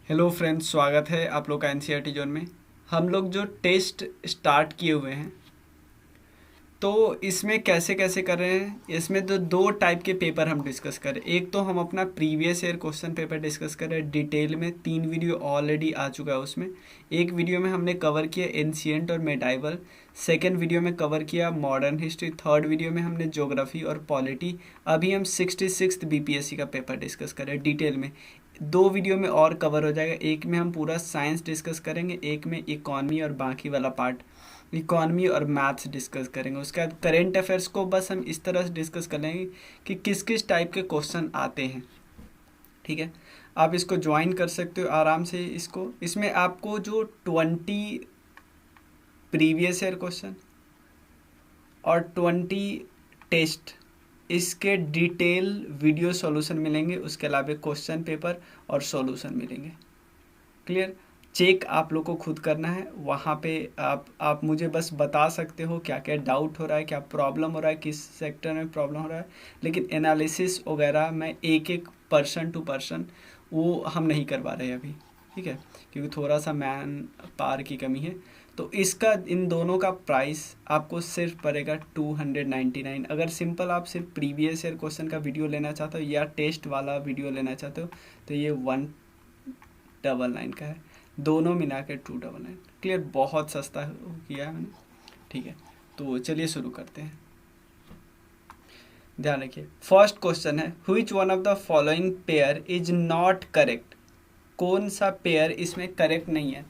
Hello friends, स्वागत है आप लोग का एनसीईआरटी जोन में। हम लोग जो टेस्ट स्टार्ट किए हुए हैं तो इसमें कैसे कैसे कर रहे हैं। इसमें तो दो टाइप के पेपर हम डिस्कस करें। एक तो हम अपना previous year question paper discuss करें डिटेल में, 3 वीडियो ऑलरेडी आ चुका है उसमें। एक वीडियो में हमने कवर किया एंशिएंट और मेडाइवल, सेकेंड वीडियो में कवर किया मॉडर्न हिस्ट्री, थर्ड वीडियो में हमने ज्योग्राफी और पॉलिटी। अभी हम 66th बीपीएससी का पेपर डिस्कस करें डिटेल में। 2 वीडियो में और कवर हो जाएगा। एक में हम पूरा साइंस डिस्कस करेंगे, एक में इकॉनमी और बाकी वाला पार्ट इकॉनमी और मैथ्स डिस्कस करेंगे। उसके बाद करेंट अफेयर्स को बस हम इस तरह से डिस्कस करेंगे कि किस किस टाइप के क्वेश्चन आते हैं। ठीक है, आप इसको ज्वाइन कर सकते हो आराम से। इसमें आपको जो 20 प्रीवियस ईयर क्वेश्चन और 20 टेस्ट, इसके डिटेल वीडियो सॉल्यूशन मिलेंगे। उसके अलावा क्वेश्चन पेपर और सॉल्यूशन मिलेंगे। क्लियर? चेक आप लोग को खुद करना है। वहाँ पे आप मुझे बस बता सकते हो क्या क्या डाउट हो रहा है, क्या प्रॉब्लम हो रहा है, किस सेक्टर में प्रॉब्लम हो रहा है। लेकिन एनालिसिस वगैरह मैं एक पर्सन टू पर्सन वो हम नहीं करवा रहे अभी, ठीक है, क्योंकि थोड़ा सा मैन पावर की कमी है। तो इसका इन दोनों का प्राइस आपको सिर्फ पड़ेगा 299। अगर सिंपल आप सिर्फ प्रीवियस ईयर क्वेश्चन का वीडियो लेना चाहते हो या टेस्ट वाला वीडियो लेना चाहते हो तो ये 199 का है। दोनों मिला के 299। क्लियर? बहुत सस्ता किया है मैंने। ठीक है, तो चलिए शुरू करते हैं। ध्यान रखिए, फर्स्ट क्वेश्चन है which one of the following pair is not correct. कौन सा पेयर इसमें करेक्ट नहीं है।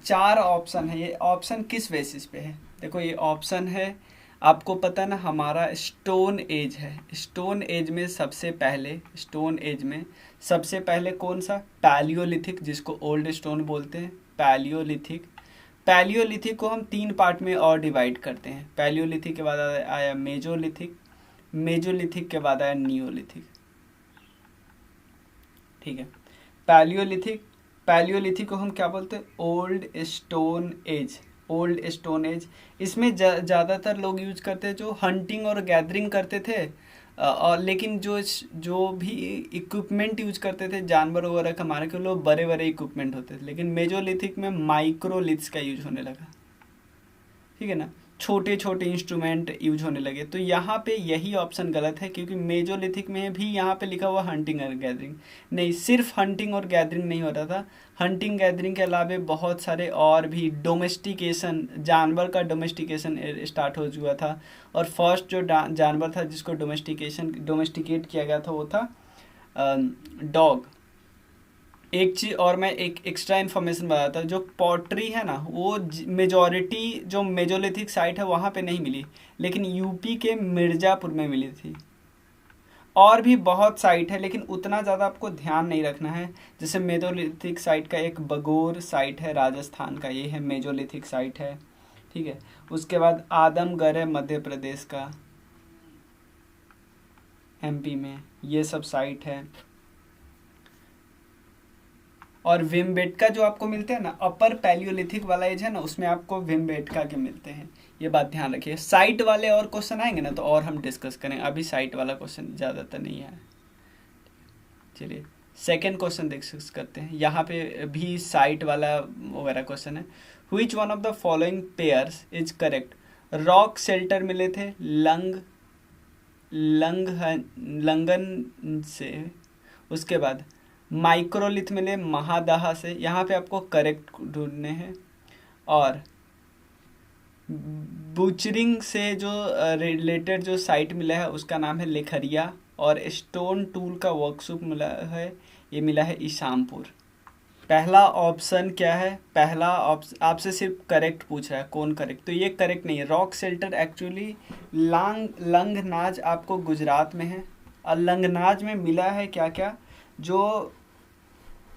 4 ऑप्शन है। ये ऑप्शन किस बेसिस पे है? देखो, ये ऑप्शन है, आपको पता ना हमारा स्टोन एज है। स्टोन एज में सबसे पहले कौन सा? पैलियोलिथिक, जिसको ओल्ड स्टोन बोलते हैं, पैलियोलिथिक। पैलियोलिथिक को हम 3 पार्ट में और डिवाइड करते हैं। पैलियोलिथिक के बाद आया मेजोलिथिक, मेजोलिथिक के बाद आया नियोलिथिक। ठीक है, पैलियोलिथिक को हम क्या बोलते हैं? Old stone age. Old stone age इसमें ज़्यादातर लोग यूज करते हैं जो हंटिंग और गैदरिंग करते थे, और लेकिन जो भी इक्विपमेंट यूज करते थे जानवर वगैरह का मारने के लिए, बड़े बड़े इक्विपमेंट होते थे। लेकिन मेजोलिथिक में माइक्रोलिथ्स का यूज होने लगा। ठीक है ना, छोटे छोटे इंस्ट्रूमेंट यूज होने लगे। तो यहाँ पे यही ऑप्शन गलत है, क्योंकि मेजोलिथिक में भी यहाँ पे लिखा हुआ हंटिंग और गैदरिंग। नहीं, सिर्फ हंटिंग और गैदरिंग नहीं हो रहा था। हंटिंग गैदरिंग के अलावा बहुत सारे और भी डोमेस्टिकेशन, जानवर का डोमेस्टिकेशन स्टार्ट हो चुका था। और फर्स्ट जो जानवर था जिसको डोमेस्टिकेट किया गया था वो था डॉग। एक चीज़ और मैं एक एक्स्ट्रा इन्फॉर्मेशन बताता हूँ। जो पॉटरी है ना, वो मेजॉरिटी जो मेजोलिथिक साइट है वहाँ पे नहीं मिली, लेकिन यूपी के मिर्ज़ापुर में मिली थी। और भी बहुत साइट है, लेकिन उतना ज़्यादा आपको ध्यान नहीं रखना है। जैसे मेजोलिथिक साइट का एक बगोर साइट है राजस्थान का, ये है मेजोलिथिक साइट है। ठीक है, उसके बाद आदमगढ़ है मध्य प्रदेश का, एमपी में, ये सब साइट है। और विम्बेटका जो आपको मिलते हैं ना, अपर पैलियोलिथिक वाला एज है ना, उसमें आपको विम्बेटका के मिलते हैं। ये बात ध्यान रखिए। साइट वाले और क्वेश्चन आएंगे ना तो और हम डिस्कस करें, अभी साइट वाला क्वेश्चन ज़्यादातर नहीं है। चलिए सेकेंड क्वेश्चन डिस्कस करते हैं। यहाँ पे भी साइट वाला वगैरह क्वेश्चन है। Which one of the following pairs is correct. Rock shelter मिले थे लंगन से। उसके बाद माइक्रोलिथ मिले महादाहा से। यहाँ पे आपको करेक्ट ढूंढने हैं। और बुचरिंग से जो रिलेटेड जो साइट मिला है उसका नाम है लेखरिया। और स्टोन टूल का वर्कशॉप मिला है, ये मिला है ईशामपुर। पहला ऑप्शन क्या है? पहला ऑप्शन आपसे सिर्फ करेक्ट पूछ रहा है, कौन करेक्ट, तो ये करेक्ट नहीं है। रॉक शेल्टर एक्चुअली लंगनाज आपको गुजरात में है। और लंगनाज में मिला है क्या क्या? जो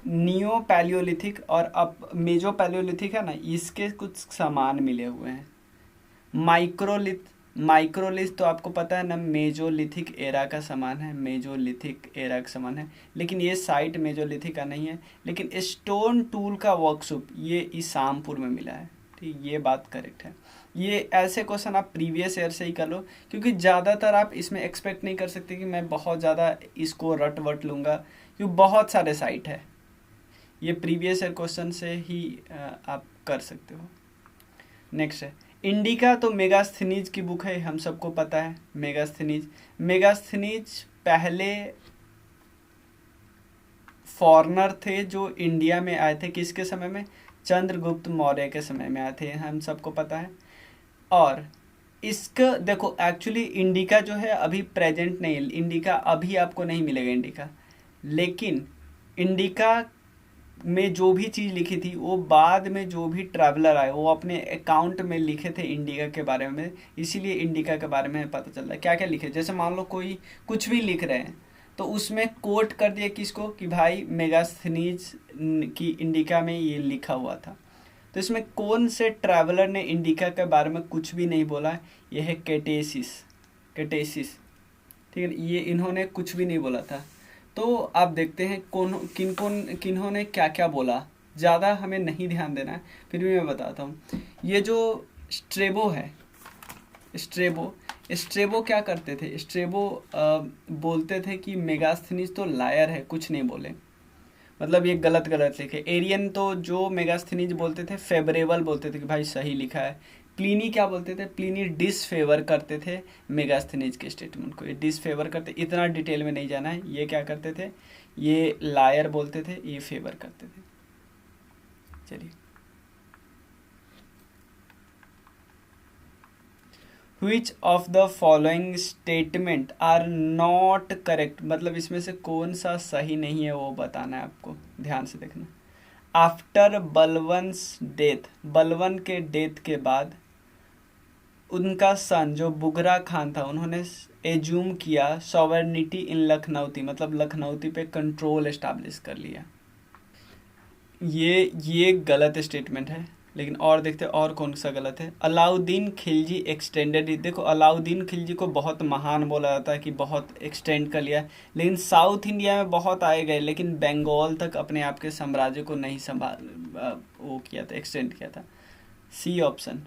नियो पैलियोलिथिक और अब मेजो पैलियोलिथिक है ना, इसके कुछ सामान मिले हुए हैं। माइक्रोलिथ तो आपको पता है ना, मेजोलिथिक एरा का सामान है, मेजोलिथिक एरा का सामान है। लेकिन ये साइट मेजोलिथिक का नहीं है। लेकिन स्टोन टूल का वर्कशॉप ये ईसामपुर में मिला है। ठीक, ये बात करेक्ट है। ये ऐसे क्वेश्चन आप प्रीवियस ईयर से ही कर लो, क्योंकि ज़्यादातर आप इसमें एक्सपेक्ट नहीं कर सकते कि मैं बहुत ज़्यादा इसको रट वट लूँगा, क्योंकि बहुत सारे साइट है। ये प्रीवियस ईयर क्वेश्चन से ही आप कर सकते हो। नेक्स्ट है इंडिका, तो मेगास्थनीज की बुक है, हम सबको पता है मेगास्थनीज। मेगास्थनीज पहले फॉरेनर थे जो इंडिया में आए थे, किसके समय में? चंद्रगुप्त मौर्य के समय में आए थे, हम सबको पता है। और इसका देखो एक्चुअली इंडिका जो है अभी प्रेजेंट नहीं है, इंडिका अभी आपको नहीं मिलेगा इंडिका, लेकिन इंडिका में जो भी चीज़ लिखी थी वो बाद में जो भी ट्रैवलर आए वो अपने अकाउंट में लिखे थे इंडिका के बारे में, इसीलिए इंडिका के बारे में पता चल रहा है। क्या क्या लिखे, जैसे मान लो कोई कुछ भी लिख रहे हैं तो उसमें कोट कर दिया किसको कि भाई मेगास्थनीज की इंडिका में ये लिखा हुआ था। तो इसमें कौन से ट्रैवलर ने इंडिका के बारे में कुछ भी नहीं बोला? ये है कैटेसिस, ठीक है, ये इन्होंने कुछ भी नहीं बोला था। तो आप देखते हैं किन्होंने क्या क्या बोला, ज़्यादा हमें नहीं ध्यान देना है, फिर भी मैं बताता हूँ। ये जो स्ट्रेबो है, स्ट्रेबो क्या करते थे? स्ट्रेबो बोलते थे कि मेगास्थनीज तो लायर है, कुछ नहीं बोले, मतलब ये गलत लिखे। एरियन तो जो मेगास्थनीज बोलते थे फेवरेबल बोलते थे कि भाई सही लिखा है। प्लीनी क्या बोलते थे? प्लीनी डिसफेवर करते थे मेगास्थनीज के स्टेटमेंट को, ये डिसफेवर करते, इतना डिटेल में नहीं जाना है। ये क्या करते थे? ये लायर बोलते थे, ये फेवर करते थे। चलिए, Which of the following statement are not correct, मतलब इसमें से कौन सा सही नहीं है वो बताना है आपको, ध्यान से देखना। आफ्टर बलवन्स डेथ, बलवन के डेथ के बाद उनका सन जो बुगरा खान था उन्होंने एज्यूम किया सॉवरेनिटी इन लखनऊती, मतलब लखनऊती पे कंट्रोल एस्टैब्लिश कर लिया। ये गलत स्टेटमेंट है, लेकिन और देखते हैं और कौन सा गलत है। अलाउद्दीन खिलजी एक्सटेंडेड, देखो अलाउद्दीन खिलजी को बहुत महान बोला जाता है कि बहुत एक्सटेंड कर लिया, लेकिन साउथ इंडिया में बहुत आए गए, लेकिन बंगाल तक अपने आप के साम्राज्य को नहीं संभाल वो किया था, एक्सटेंड किया था। C option.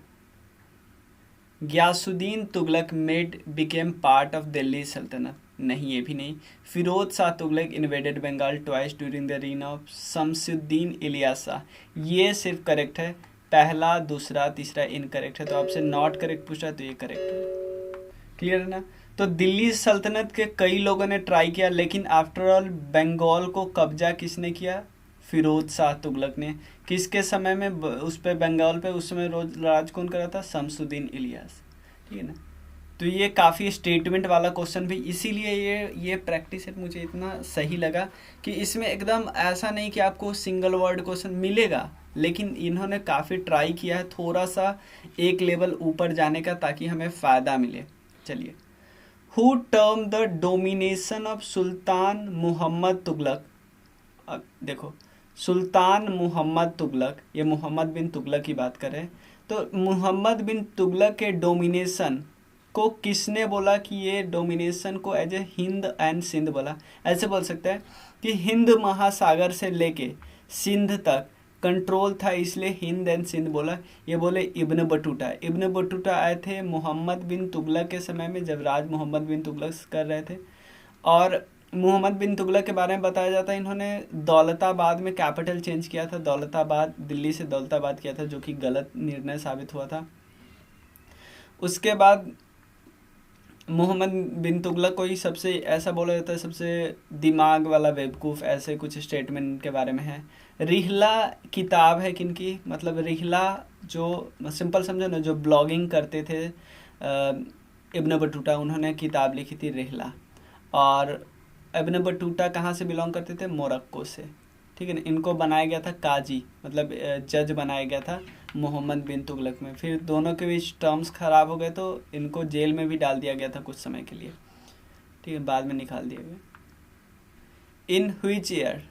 Ghiyasuddin Tughlaq made became part of Delhi सल्तनत, नहीं ये भी नहीं। Firoz Shah Tughlaq invaded Bengal twice during the reign of Shamsuddin Ilyas Shah, ये सिर्फ करेक्ट है, पहला दूसरा तीसरा इनकरेक्ट है। तो आपसे नॉट करेक्ट पूछा तो ये करेक्ट है। क्लियर है ना? तो दिल्ली सल्तनत के कई लोगों ने ट्राई किया, लेकिन आफ्टर ऑल बंगाल को कब्जा किसने किया? फिरोज शाह तुगलक ने। किसके समय में उस पर बंगाल पे उस समय रोज राज कौन कर रहा था? शमसुद्दीन इलियास, ठीक है ना? तो ये काफ़ी स्टेटमेंट वाला क्वेश्चन भी, इसीलिए ये प्रैक्टिस सेट मुझे इतना सही लगा कि इसमें एकदम ऐसा नहीं कि आपको सिंगल वर्ड क्वेश्चन मिलेगा, लेकिन इन्होंने काफ़ी ट्राई किया है थोड़ा सा एक लेवल ऊपर जाने का ताकि हमें फ़ायदा मिले। चलिए, who term the domination of Sultan Muhammad Tughlaq, अब देखो सुल्तान मुहम्मद तुगलक, ये मोहम्मद बिन तुगलक की बात करें तो मोहम्मद बिन तुगलक के डोमिनेशन को किसने बोला कि ये डोमिनेशन को as a Hind and Sindh बोला? ऐसे बोल सकते हैं कि हिंद महासागर से लेके सिंध तक कंट्रोल था, इसलिए हिंद एंड सिंध बोला। ये बोले इब्न बटूटा आए थे मोहम्मद बिन तुगलक के समय में, जब राज मोहम्मद बिन तुगलक कर रहे थे। और मोहम्मद बिन तुगलक के बारे में बताया जाता है इन्होंने दौलताबाद में कैपिटल चेंज किया था, दौलताबाद, दिल्ली से दौलताबाद किया था, जो कि गलत निर्णय साबित हुआ था। उसके बाद मोहम्मद बिन तुगलक को ही सबसे ऐसा बोला जाता है सबसे दिमाग वाला बेवकूफ़, ऐसे कुछ स्टेटमेंट के बारे में है। रिहला किताब है किनकी? मतलब रिहला जो सिंपल समझो ना, जो ब्लॉगिंग करते थे इब्न बटूटा, उन्होंने किताब लिखी थी रिहला। और इब्न बटूटा कहाँ से बिलोंग करते थे? मोरक्को से, ठीक है ना? इनको बनाया गया था काजी, मतलब जज बनाया गया था मोहम्मद बिन तुगलक में। फिर दोनों के बीच टर्म्स ख़राब हो गए तो इनको जेल में भी डाल दिया गया था कुछ समय के लिए, ठीक है, बाद में निकाल दिया गया। In which year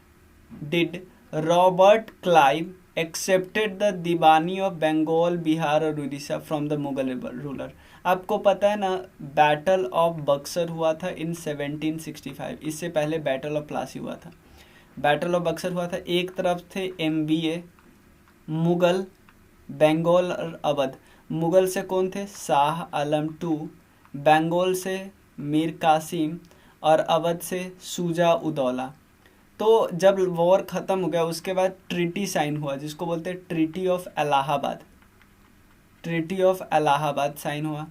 did Robert Clive accepted the diwani of Bengal, Bihar और Orissa from the Mughal ruler? आपको पता है ना, बैटल ऑफ बक्सर हुआ था इन 1765, इससे पहले बैटल ऑफ प्लासी हुआ था। बैटल ऑफ बक्सर हुआ था, एक तरफ थे MBA मुगल, बंगाल और अवध। मुगल से कौन थे? शाह आलम II, बंगाल से मीर कासिम और अवध से शुजा उदौला। तो जब वॉर ख़त्म हो गया उसके बाद ट्रीटी साइन हुआ जिसको बोलते हैं treaty of Allahabad. Treaty of Allahabad sign हुआ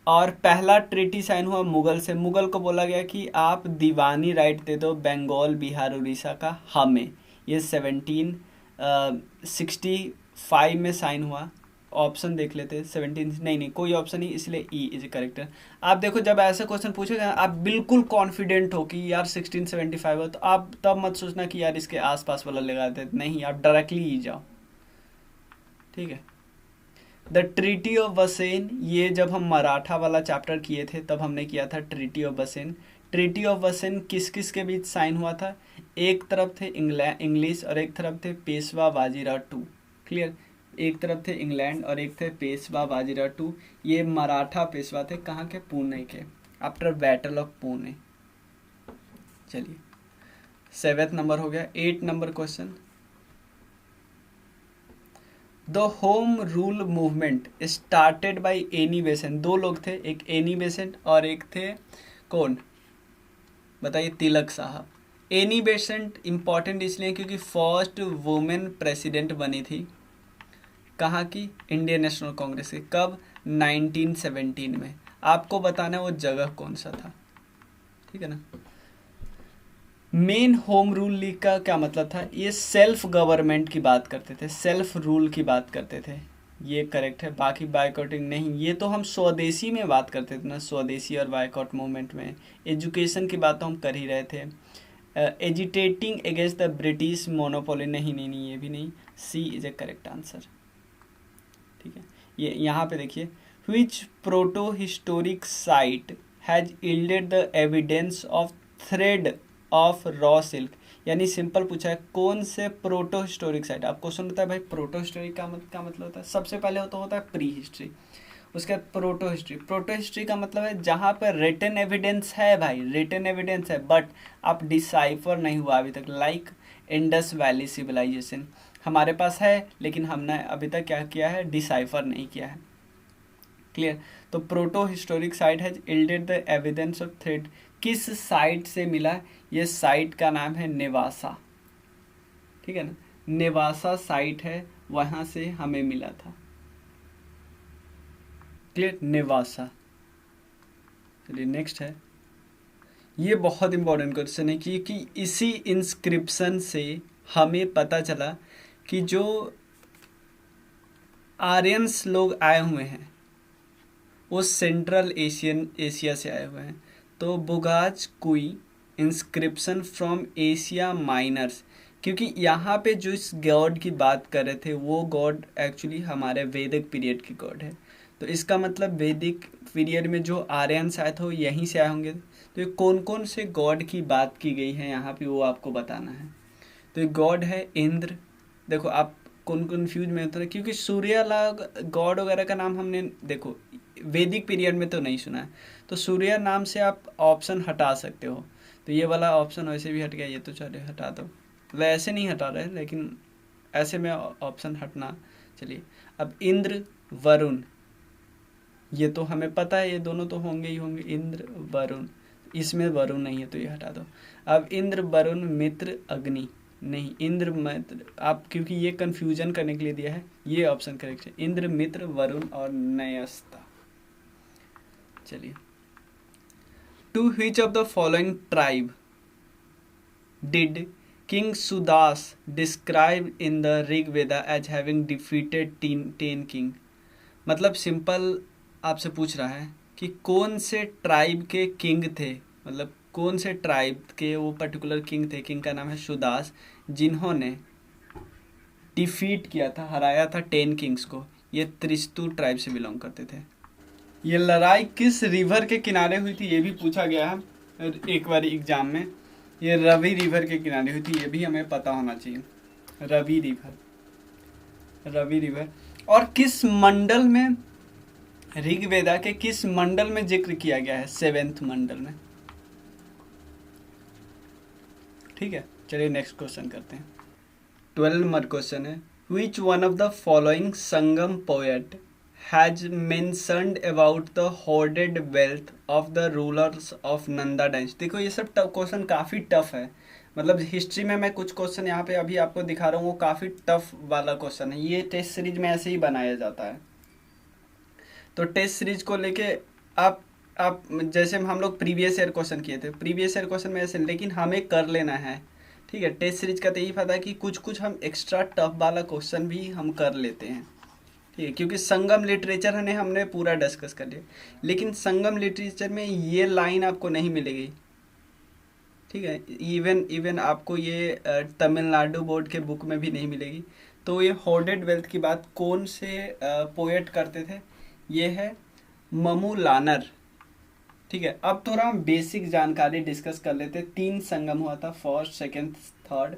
और पहला ट्रीटी साइन हुआ मुगल से। मुगल को बोला गया कि आप दीवानी राइट दे दो बंगाल बिहार उड़ीसा का हमें। ये 1765 में साइन हुआ। ऑप्शन देख लेते हैं। 17 नहीं कोई ऑप्शन नहीं, इसलिए ई इज करेक्ट। आप देखो जब ऐसा क्वेश्चन पूछेगा आप बिल्कुल कॉन्फिडेंट हो कि यार 1675 हो, तो आप तब मत सोचना कि यार इसके आसपास वाला लगा देते, नहीं, आप डायरेक्टली ही जाओ। ठीक है। द ट्रीटी ऑफ वसेन, ये जब हम मराठा वाला चैप्टर किए थे तब हमने किया था ट्रीटी ऑफ वसेन। ट्रीटी ऑफ वसेन किस किस के बीच साइन हुआ था? एक तरफ थे इंग्लिश और एक तरफ थे पेशवा बाजीराव टू। क्लियर? एक तरफ थे इंग्लैंड और एक थे पेशवा बाजीराव टू। ये मराठा पेशवा थे, कहाँ के? पुणे के, आफ्टर बैटल ऑफ पुणे। चलिए 7th नंबर हो गया। 8 number question, the home rule movement started by Annie Besant. दो लोग थे, एक एनी बेसेंट और एक थे कौन? बताइए, तिलक साहब। एनी बेसेंट इंपॉर्टेंट इसलिए क्योंकि फर्स्ट वुमेन प्रेसिडेंट बनी थी। कहाँ की? इंडियन नेशनल कांग्रेस की। कब? 1917 में। आपको बताना है वो जगह कौन सा था। ठीक है ना। मेन होम रूल लीग का क्या मतलब था? ये सेल्फ गवर्नमेंट की बात करते थे, सेल्फ रूल की बात करते थे। ये करेक्ट है। बाकी बायकॉटिंग नहीं, ये तो हम स्वदेशी में बात करते थे ना, स्वदेशी और बायकॉट मूवमेंट में। एजुकेशन की बात तो हम कर ही रहे थे। Agitating against the British monopoly, नहीं, ये भी नहीं। सी इज ए करेक्ट आंसर। ठीक है। ये यहाँ पे देखिए, which proto historic site has yielded the evidence of thread of raw silk. यानी सिंपल पूछा है कौन से प्रोटो हिस्टोरिक साइट। आप क्वेश्चन होता है भाई प्रोटो हिस्टोरिक का मतलब होता है, सबसे पहले होता है प्री हिस्ट्री, उसके बाद प्रोटो हिस्ट्री। प्रोटो हिस्ट्री का मतलब है जहाँ पर रिटन एविडेंस है भाई, रिटन एविडेंस है, बट आप डिसाइफर नहीं हुआ अभी तक। लाइक इंडस वैली सिविलाइजेशन हमारे पास है, लेकिन हमने अभी तक क्या किया है? डिसाइफर नहीं किया है। क्लियर? तो proto historic site has yielded the evidence of thread. किस साइट से मिला? ये साइट का नाम है नेवासा। ठीक है ना, नेवासा साइट है, वहां से हमें मिला था। क्लियर? नेवासा। चलिए नेक्स्ट है, ये बहुत इंपॉर्टेंट क्वेश्चन है क्योंकि इसी इंस्क्रिप्शन से हमें पता चला कि जो आर्यंस लोग आए हुए हैं वो सेंट्रल एशिया से आए हुए हैं। तो बुगाज कुई इंस्क्रिप्शन फ्रॉम एशिया माइनर्स, क्योंकि यहाँ पे जो इस गॉड की बात कर रहे थे वो गॉड एक्चुअली हमारे वैदिक पीरियड की गॉड है। तो इसका मतलब वैदिक पीरियड में जो आर्यंस आए थे वो यहीं से आए होंगे। तो ये कौन कौन से गॉड की बात की गई है यहाँ पे वो आपको बताना है। तो ये गॉड है इंद्र। देखो आप कौन कन्फ्यूज में होता है क्योंकि सूर्य गॉड वगैरह का नाम हमने देखो वैदिक पीरियड में तो नहीं सुना है, तो सूर्य नाम से आप ऑप्शन हटा सकते हो। तो ये वाला ऑप्शन वैसे भी हट गया, ये तो चले हटा दो। वैसे नहीं हटा रहे लेकिन ऐसे में ऑप्शन हटना। चलिए अब इंद्र वरुण, ये तो हमें पता है, ये दोनों तो होंगे ही होंगे, इंद्र वरुण। इसमें वरुण नहीं है तो ये हटा दो। अब इंद्र वरुण मित्र अग्नि, नहीं, इंद्र मित्र, आप क्योंकि ये कंफ्यूजन करने के लिए दिया है, ये ऑप्शन करेक्ट है, इंद्र मित्र वरुण और नयस्ता। चलिए, to which of the following tribe did king Sudas describe in the Rigveda as having defeated 10 king. मतलब सिंपल आपसे पूछ रहा है कि कौन से ट्राइब के किंग थे, मतलब कौन से ट्राइब के वो पर्टिकुलर किंग थे, किंग का नाम है सुदास, जिन्होंने डिफीट किया था, हराया था 10 किंग्स को। ये त्रिस्तु ट्राइब से बिलोंग करते थे। ये लड़ाई किस रिवर के किनारे हुई थी ये भी पूछा गया है एक बार एग्जाम में। ये रवि रिवर के किनारे हुई थी, ये भी हमें पता होना चाहिए। रवि रिवर। और किस मंडल में, ऋग्वेदा के किस मंडल में जिक्र किया गया है? 7th मंडल में। ठीक है, चलिए नेक्स्ट क्वेश्चन करते हैं। 12 नंबर क्वेश्चन है, which one of the following Sangam poet has mentioned about the hoarded wealth of the rulers of Nanda dynasty. देखो ये सब क्वेश्चन काफ़ी टफ है, मतलब हिस्ट्री में मैं कुछ क्वेश्चन यहाँ पे अभी आपको दिखा रहा हूँ, वो काफ़ी टफ वाला क्वेश्चन है। ये टेस्ट सीरीज में ऐसे ही बनाया जाता है। तो टेस्ट सीरीज को लेके आप जैसे हम लोग प्रीवियस ईयर क्वेश्चन किए थे, प्रीवियस ईयर क्वेश्चन में ऐसे, लेकिन हमें कर लेना है। ठीक है, टेस्ट सीरीज का तो यही फायदा है कि कुछ कुछ हम एक्स्ट्रा टफ वाला क्वेश्चन भी हम कर लेते हैं। ठीक है, क्योंकि संगम लिटरेचर ने हमने पूरा डिस्कस कर लिया, लेकिन संगम लिटरेचर में ये लाइन आपको नहीं मिलेगी। ठीक है, इवन आपको ये तमिलनाडु बोर्ड के बुक में भी नहीं मिलेगी। तो ये होर्डेड वेल्थ की बात कौन से पोएट करते थे? ये है ममू लानर। ठीक है, अब थोड़ा हम बेसिक जानकारी डिस्कस कर लेते हैं। 3 संगम हुआ था, फर्स्ट, सेकंड, थर्ड।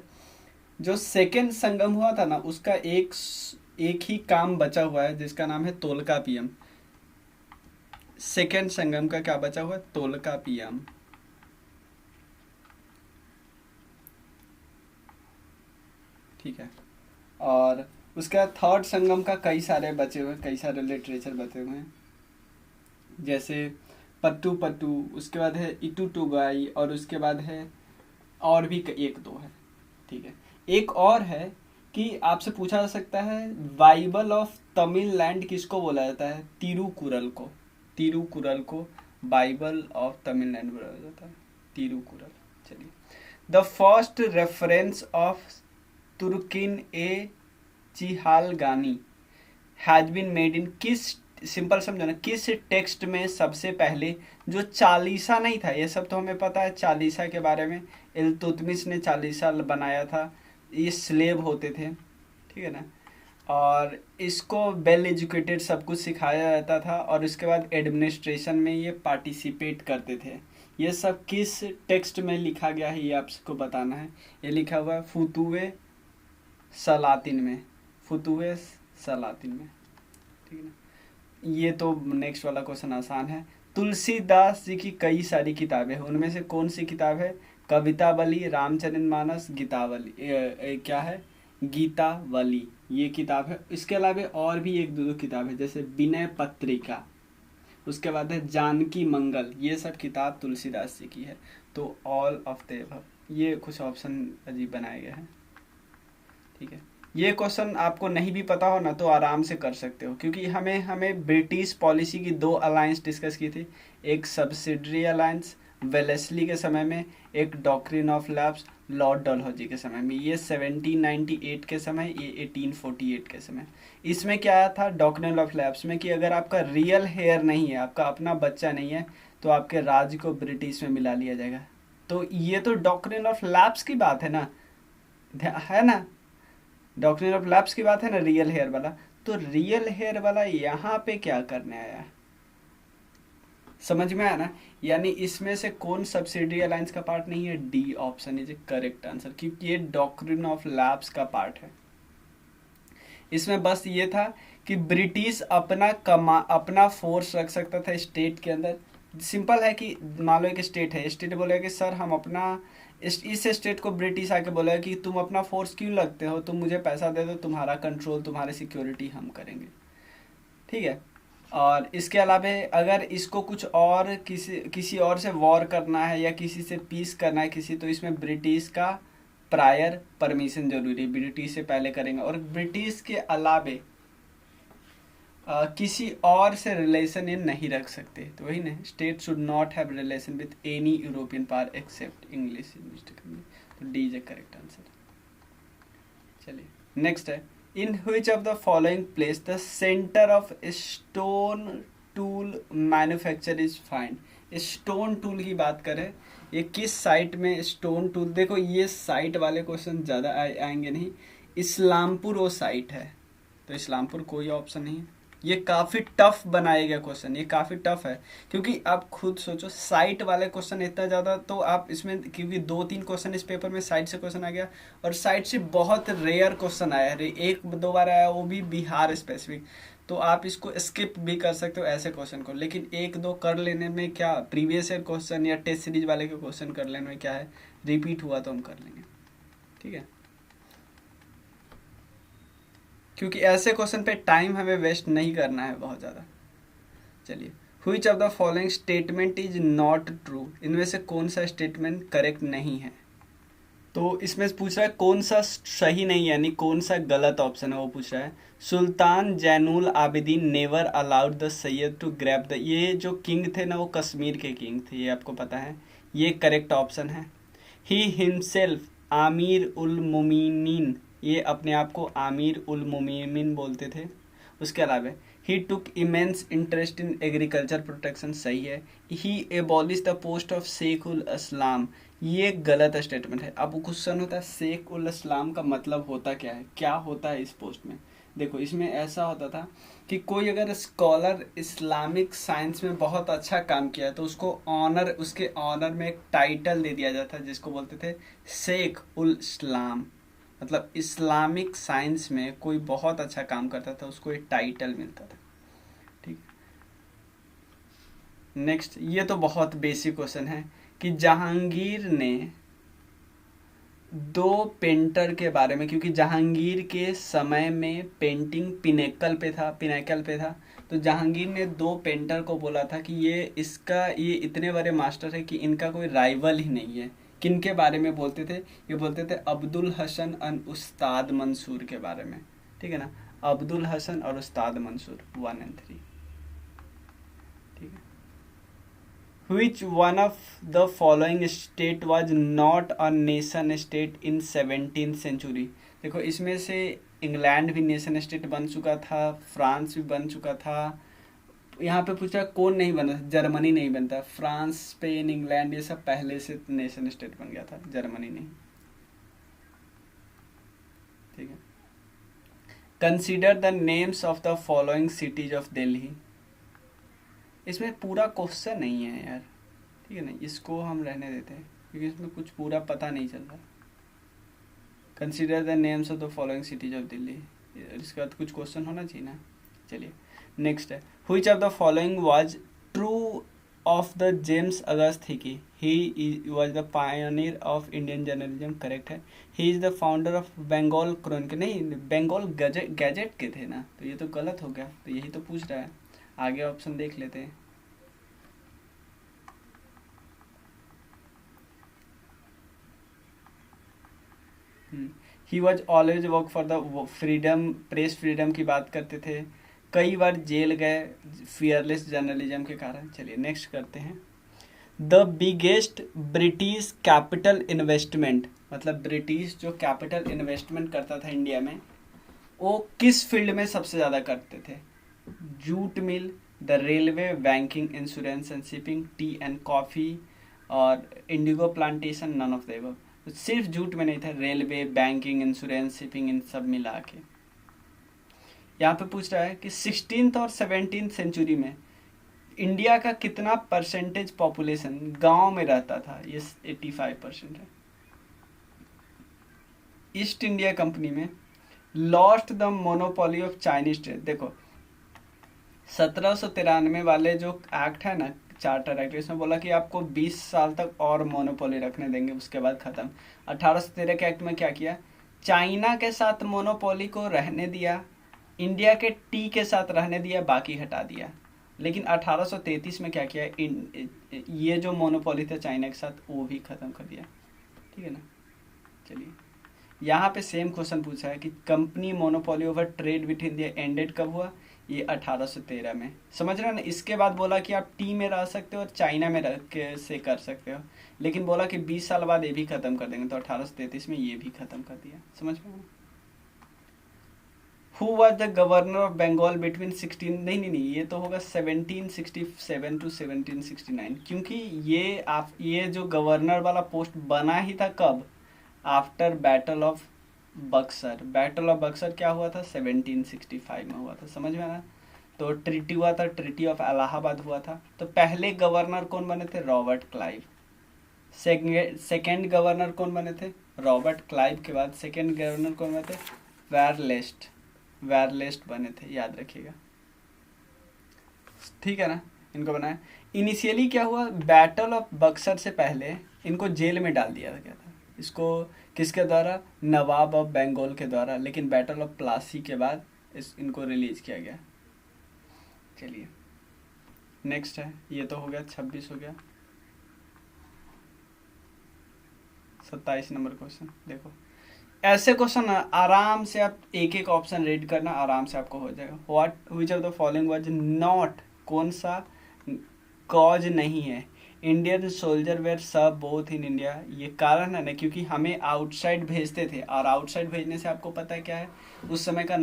जो सेकंड संगम हुआ था ना, उसका एक ही काम बचा हुआ है, जिसका नाम है तोलकापियम। सेकंड संगम का क्या बचा हुआ है? तोलकापियम। ठीक है, और उसका थर्ड संगम का कई सारे बचे हुए, कई सारे लिटरेचर बचे हुए हैं, जैसे पट्टू पट्टू, उसके बाद है इटू टुगाई, और उसके बाद है और भी एक दो है। ठीक है, एक और है कि आपसे पूछा जा सकता है बाइबल ऑफ तमिललैंड किसको बोला जाता है? तिरुकुरल को। तिरुकुरल को बाइबल ऑफ तमिललैंड बोला जाता है, तिरुकुरल। चलिए, the first reference of Turkan e Chihalgani has been made in किस, सिंपल समझो ना, किस टेक्स्ट में सबसे पहले, जो चालीसा नहीं था, ये सब तो हमें पता है चालीसा के बारे में, इल्तुतमिश ने चालीसा बनाया था, ये स्लेव होते थे। ठीक है ना, और इसको वेल एजुकेटेड सब कुछ सिखाया जाता था, और उसके बाद एडमिनिस्ट्रेशन में ये पार्टिसिपेट करते थे। ये सब किस टेक्स्ट में लिखा गया है, ये आपको बताना है। ये लिखा हुआ है फुतुवे सलातिन में, फुतुवे सलातिन में। ठीक है ना, ये तो नेक्स्ट वाला क्वेश्चन आसान है। तुलसीदास जी की कई सारी किताबें हैं, उनमें से कौन सी किताब है? कवितावली, रामचरितमानस, गीतावली, क्या है? गीतावली, ये किताब है। इसके अलावा और भी एक दो किताब है, जैसे विनय पत्रिका, उसके बाद है जानकी मंगल। ये सब किताब तुलसीदास जी की है। तो ऑल ऑफ द अबव, ये कुछ ऑप्शन अजीब बनाए गए हैं। ठीक है, ये क्वेश्चन आपको नहीं भी पता हो ना तो आराम से कर सकते हो, क्योंकि हमें ब्रिटिश पॉलिसी की 2 अलायंस डिस्कस की थी। एक सब्सिडरी अलायंस वेलेस्ली के समय में, एक doctrine of lapse Lord Dalhousie के समय में। ये 1798 के समय, ये 1848 के समय। इसमें क्या आया था डॉक्ट्रिन ऑफ लैप्स में, कि अगर आपका रियल हेयर नहीं है, आपका अपना बच्चा नहीं है, तो आपके राज्य को ब्रिटिश में मिला लिया जाएगा। तो ये तो डॉक्ट्रिन ऑफ लैप्स की बात है ना, है ना, डॉक्ट्रिन ऑफ लैप्स की बात है ना, रियल हेयर वाला। तो रियल हेयर वाला यहाँ पे क्या करने आया है? समझ में आया ना? यानी इसमें से कौन सब्सिडी अलायंस का पार्ट नहीं है? D option is correct answer, क्योंकि ये डॉक्ट्रिन ऑफ लैप्स का पार्ट है। इसमें बस ये था कि ब्रिटिश अपना फोर्स रख सकता था स्टेट के अंदर। सिंपल है कि मान लो एक स्टेट है, स्टेट बोलेगा कि सर हम अपना, इस स्टेट को ब्रिटिश आके बोला कि तुम अपना फोर्स क्यों लगते हो, तुम मुझे पैसा दे दो, तुम्हारा कंट्रोल, तुम्हारी सिक्योरिटी हम करेंगे। ठीक है, और इसके अलावा अगर इसको कुछ और किसी और से वॉर करना है या किसी से पीस करना है किसी, तो इसमें ब्रिटिश का प्रायर परमिशन जरूरी, ब्रिटिश से पहले करेंगे। और ब्रिटिश के अलावे किसी और से रिलेशन ये नहीं रख सकते। तो वही ना, state should not have relation with any European power except English. तो डी इज करेक्ट आंसर। चलिए, नेक्स्ट है, in which of the following place the centre of stone tool manufacture is find. Stone tool की बात करें, ये किस site में stone tool, देखो ये साइट वाले क्वेश्चन ज़्यादा आएंगे नहीं। इस्लामपुर वो साइट है, तो इस्लामपुर कोई ऑप्शन नहीं है। ये काफ़ी टफ बनाया गया क्वेश्चन, ये काफ़ी टफ है, क्योंकि आप खुद सोचो साइट वाले क्वेश्चन इतना ज़्यादा, तो आप इसमें क्योंकि 2-3 क्वेश्चन इस पेपर में साइट से क्वेश्चन आ गया, और साइट से बहुत रेयर क्वेश्चन आया है, 1-2 बार आया, वो भी बिहार स्पेसिफिक। तो आप इसको स्किप भी कर सकते हो ऐसे क्वेश्चन को, लेकिन 1-2 कर लेने में क्या, प्रीवियस ईयर क्वेश्चन या टेस्ट सीरीज वाले के क्वेश्चन कर लेने में क्या है, रिपीट हुआ तो हम कर लेंगे। ठीक है, क्योंकि ऐसे क्वेश्चन पे टाइम हमें वेस्ट नहीं करना है बहुत ज़्यादा। चलिए, which of the following statement is not true, इनमें से कौन सा स्टेटमेंट करेक्ट नहीं है? तो इसमें पूछ रहा है कौन सा सही नहीं, यानी कौन सा गलत ऑप्शन है वो पूछ रहा है। Sultan Zainul Abidin never allowed the Sayyid to grab the, ये जो किंग थे ना वो कश्मीर के किंग थे, ये आपको पता है, ये करेक्ट ऑप्शन है। ही हिमसेल्फ आमिर उल मोमिनीन, ये अपने आप को आमिर उल मोमिनीन बोलते थे। उसके अलावा he took immense interest in agriculture protection, सही है। He abolish the post of Shaikh ul Islam, ये गलत स्टेटमेंट है। अब क्वेश्चन होता है शेख उल इस्लाम का मतलब होता क्या है, क्या होता है इस पोस्ट में। देखो इसमें ऐसा होता था कि कोई अगर स्कॉलर इस्लामिक साइंस में बहुत अच्छा काम किया है तो उसको ऑनर, उसके ऑनर में एक टाइटल दे दिया जाता है जिसको बोलते थे शेख उल इस्लाम। मतलब इस्लामिक साइंस में कोई बहुत अच्छा काम करता था उसको एक टाइटल मिलता था। ठीक, नेक्स्ट, ये तो बहुत बेसिक क्वेश्चन है कि जहांगीर ने दो पेंटर के बारे में, क्योंकि जहांगीर के समय में पेंटिंग पिनेकल पे था, तो जहांगीर ने दो पेंटर को बोला था कि ये इतने बड़े मास्टर है कि इनका कोई राइवल ही नहीं है। किन के बारे में बोलते थे, ये बोलते थे अब्दुल हसन और उस्ताद मंसूर के बारे में। ठीक है ना, अब्दुल हसन और उस्ताद मंसूर 1 और 3। ठीक है। Which one of the following state was not a nation state in 17th century? देखो इसमें से इंग्लैंड भी नेशन स्टेट बन चुका था, फ्रांस भी बन चुका था। यहाँ पे पूछा कौन नहीं बना, जर्मनी नहीं बनता। फ्रांस, स्पेन, इंग्लैंड ये सब पहले से नेशन स्टेट बन गया था, जर्मनी नहीं। ठीक है। Consider the names of the following cities of Delhi, इसमें पूरा क्वेश्चन नहीं है यार। ठीक है ना, इसको हम रहने देते हैं क्योंकि इसमें कुछ पूरा पता नहीं चल रहा। Consider the names of the following cities of Delhi, इसके बाद कुछ क्वेश्चन होना चाहिए ना। चलिए नेक्स्ट है, which of the following was true of the James Augustus Hicky, he was the pioneer of Indian journalism, correct है। He is the founder of Bengal Chronicle, नहीं बंगाल गैजेट के थे ना, तो ये तो गलत हो गया, तो यही तो पूछ रहा है। आगे ऑप्शन देख लेते हैं। He was always work for the freedom, press freedom की बात करते थे, कई बार जेल गए फियरलेस जर्नलिज्म के कारण। चलिए नेक्स्ट करते हैं। The biggest British capital investment, मतलब ब्रिटिश जो कैपिटल इन्वेस्टमेंट करता था इंडिया में, वो किस फील्ड में सबसे ज़्यादा करते थे। Jute mill, the railway, banking, insurance and shipping, tea and coffee और indigo plantation, none of the above. सिर्फ जूट में नहीं था, रेलवे, बैंकिंग, इंश्योरेंस, शिपिंग, इन सब मिला के। यहाँ पे पूछ रहा है कि 16th और 17th सेंचुरी में इंडिया का कितना परसेंटेज पॉपुलेशन गांव में रहता था। ये 85% है। ईस्ट इंडिया कंपनी में lost the monopoly of Chinese trade, देखो 1793 वाले जो एक्ट है ना, चार्टर एक्ट, इसमें बोला कि आपको 20 साल तक और मोनोपोली रखने देंगे, उसके बाद खत्म। 1813 के एक्ट में क्या किया, चाइना के साथ मोनोपोली को रहने दिया, इंडिया के टी के साथ रहने दिया, बाकी हटा दिया। लेकिन 1833 में क्या किया, ये जो मोनोपोली था चाइना के साथ वो भी खत्म कर दिया। ठीक है ना। चलिए यहाँ पे सेम क्वेश्चन पूछा है कि company monopoly over trade with India ended कब हुआ, ये 1813 में। समझ रहे हो ना। इसके बाद बोला कि आप टी में रह सकते हो और चाइना में रह के से कर सकते हो, लेकिन बोला कि 20 साल बाद ये भी खत्म कर देंगे, तो 1833 में ये भी खत्म कर दिया। समझ में। Who was the governor of Bengal between 16, नहीं, ये तो होगा 1767 टू 1769, क्योंकि ये जो गवर्नर वाला पोस्ट बना ही था कब, after battle of Buxar. Battle of Buxar क्या हुआ था, 1765 में हुआ था। समझ में आना। तो ट्रीटी हुआ था, ट्रीटी ऑफ इलाहाबाद हुआ था। तो पहले गवर्नर कौन बने थे, रॉबर्ट क्लाइव। सेकेंड गवर्नर कौन बने थे, रॉबर्ट क्लाइव के बाद सेकेंड गवर्नर कौन बने थे, वेरलेस्ट बने थे, याद रखिएगा। ठीक है ना। इनको बनाया। इनिशियली क्या हुआ, बैटल ऑफ बक्सर से पहले इनको जेल में डाल दिया गया था। इसको किसके द्वारा, नवाब ऑफ बंगाल के द्वारा। लेकिन बैटल ऑफ प्लासी के बाद इनको रिलीज किया गया। चलिए नेक्स्ट है, ये तो हो गया 26 हो गया, 27 नंबर क्वेश्चन देखो। ऐसे क्वेश्चन आराम से आप एक एक ऑप्शन रीड करना, आराम से आपको हो जाएगा। What which of the following was not, कौन सा कॉज नहीं है इंडियन सोल्जर वेयर सब बोथ इन इंडिया। ये कारण है ना, क्योंकि हमें आउटसाइड भेजते थे, और आउटसाइड भेजने से आपको पता है क्या है उस समय का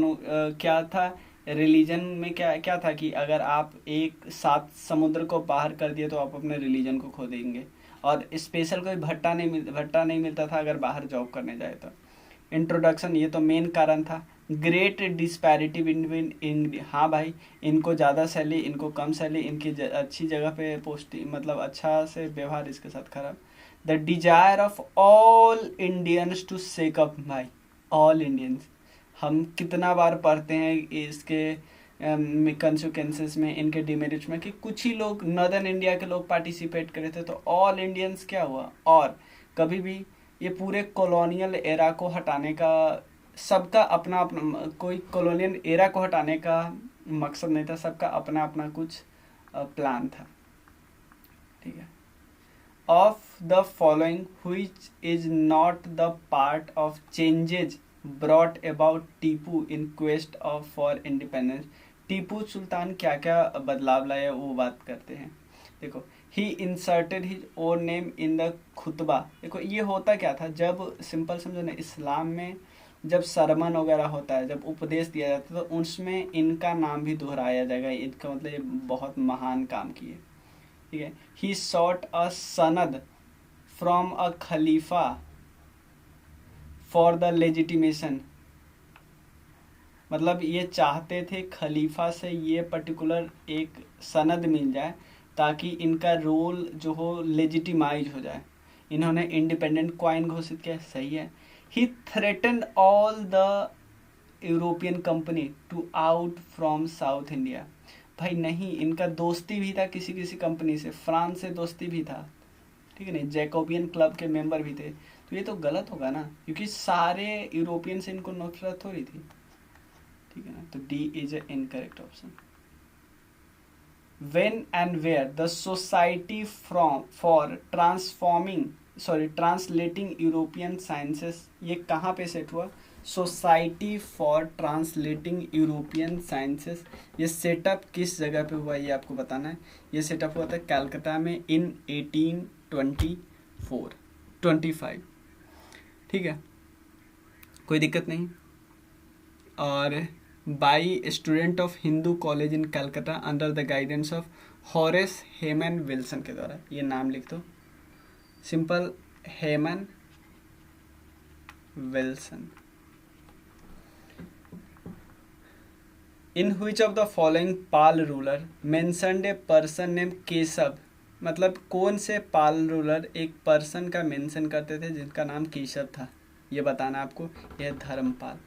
क्या था रिलीजन में, क्या क्या था कि अगर आप एक 7 समुद्र को पार कर दिए तो आप अपने रिलीजन को खो देंगे, और स्पेशल कोई भट्टा नहीं मिलता था अगर बाहर जॉब करने जाए तो। इंट्रोडक्शन, ये तो मेन कारण था। ग्रेट डिस्पैरिटी बिटवीन, हाँ भाई, इनको ज़्यादा सैलरी, इनको कम सैलरी, इनकी अच्छी जगह पे पोस्टिंग, मतलब अच्छा से व्यवहार, इसके साथ खराब। The desire of all Indians to shake up, भाई ऑल इंडियंस हम कितना बार पढ़ते हैं इसके कंसिक्वेंसेस में, इनके डिमेरिट्स में, कि कुछ ही लोग नॉर्दर्न इंडिया के लोग पार्टिसिपेट करे थे, तो ऑल इंडियंस क्या हुआ। और कभी भी ये पूरे कॉलोनियल एरा को हटाने का, सबका अपना अपना, कोई कॉलोनियल एरा को हटाने का मकसद नहीं था, सबका अपना अपना कुछ प्लान था, ठीक है। Of the following which is not the part of changes brought about Tipu in quest of for independence. Tipu Sultan क्या क्या बदलाव लाया वो बात करते हैं। देखो, he inserted his own name in the खुतबा। देखो ये होता क्या था, जब सिंपल समझो ना, इस्लाम में जब सरमन वगैरह होता है, जब उपदेश दिया जाता है, तो उसमें इनका नाम भी दोहराया जाएगा, इनका मतलब ये बहुत महान काम किए, ठीक है। ही सॉट अ सनद from a Khalifa for the legitimation, मतलब ये चाहते थे खलीफा से ये पर्टिकुलर एक सनद मिल जाए ताकि इनका रोल जो हो लेजिटिमाइज हो जाए। इन्होंने इंडिपेंडेंट क्वाइन घोषित किया, सही है। He threatened all the European company to out from South India. भाई नहीं, इनका दोस्ती भी था किसी किसी कंपनी से, फ्रांस से दोस्ती भी था, ठीक है नहीं, जैकोबियन क्लब के मेंबर भी थे, तो ये तो गलत होगा ना, क्योंकि सारे यूरोपियन से इनको नफरत हो रही थी, ठीक है ना। तो D is a incorrect option. when and where the society for translating European sciences, ये कहाँ पे सेट हुआ, society for translating European sciences, ये सेटअप किस जगह पे हुआ ये आपको बताना है। ये सेटअप हुआ था कलकत्ता में इन 1825, ठीक है, कोई दिक्कत नहीं। और by student of Hindu college in Calcutta under the guidance of Horace Hayman Wilson के द्वारा। ये नाम लिख दो, simple, Hayman Wilson. In which of the following Pala ruler mentioned a person name Keshav, मतलब कौन से पाल रूलर एक पर्सन का मेंशन करते थे जिनका नाम केशव था, ये बताना आपको। यह धर्मपाल,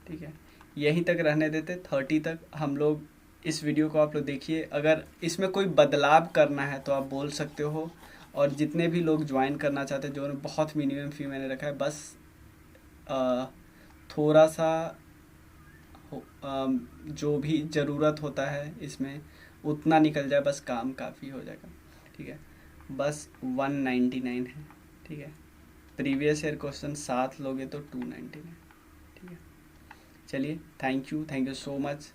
ठीक है। यहीं तक रहने देते, 30 तक हम लोग इस वीडियो को आप लोग देखिए। अगर इसमें कोई बदलाव करना है तो आप बोल सकते हो, और जितने भी लोग ज्वाइन करना चाहते हैं, जो बहुत मिनिमम फी मैंने रखा है, बस थोड़ा सा जो भी ज़रूरत होता है इसमें उतना निकल जाए, बस काम काफ़ी हो जाएगा, ठीक है। बस 199 है, ठीक है। प्रीवियस ईयर क्वेश्चन 7 लोगे तो 299, ठीक है। चलिए, थैंक यू सो मच।